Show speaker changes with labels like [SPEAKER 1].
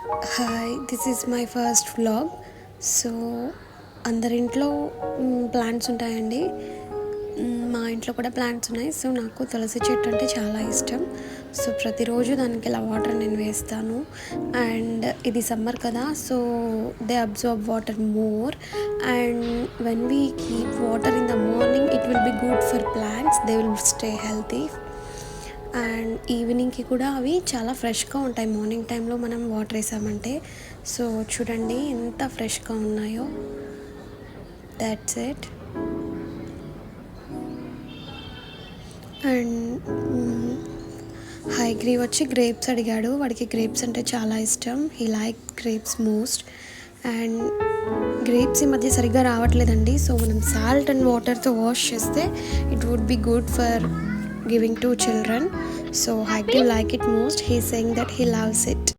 [SPEAKER 1] Hi, this is my first vlog. So అందరింట్లో plants ఉంటాయండి. మా ఇంట్లో కూడా ప్లాంట్స్ ఉన్నాయి. సో నాకు తులసి చెట్టు అంటే చాలా ఇష్టం. సో ప్రతిరోజు దానికి ఇలా వాటర్ నేను వేస్తాను. అండ్ ఇది సమ్మర్ కదా, so they observe water more. And when we keep water in the morning it will be good for plants, they will stay healthy. And ఈవినింగ్కి కూడా అవి చాలా ఫ్రెష్గా ఉంటాయి మార్నింగ్ టైంలో మనం వాటర్ వేసామంటే. సో చూడండి ఎంత ఫ్రెష్గా ఉన్నాయో. That's it. అండ్ హైగ్రీవ్ వచ్చి గ్రేప్స్ అడిగాడు. వాడికి గ్రేప్స్ అంటే చాలా ఇష్టం. He like grapes most. And grapes ఈ మధ్య సరిగ్గా రావట్లేదండి. సో మనం సాల్ట్ అండ్ వాటర్తో వాష్ చేస్తే it would be good for giving to children. So Haiku like it most. He's saying that he loves it.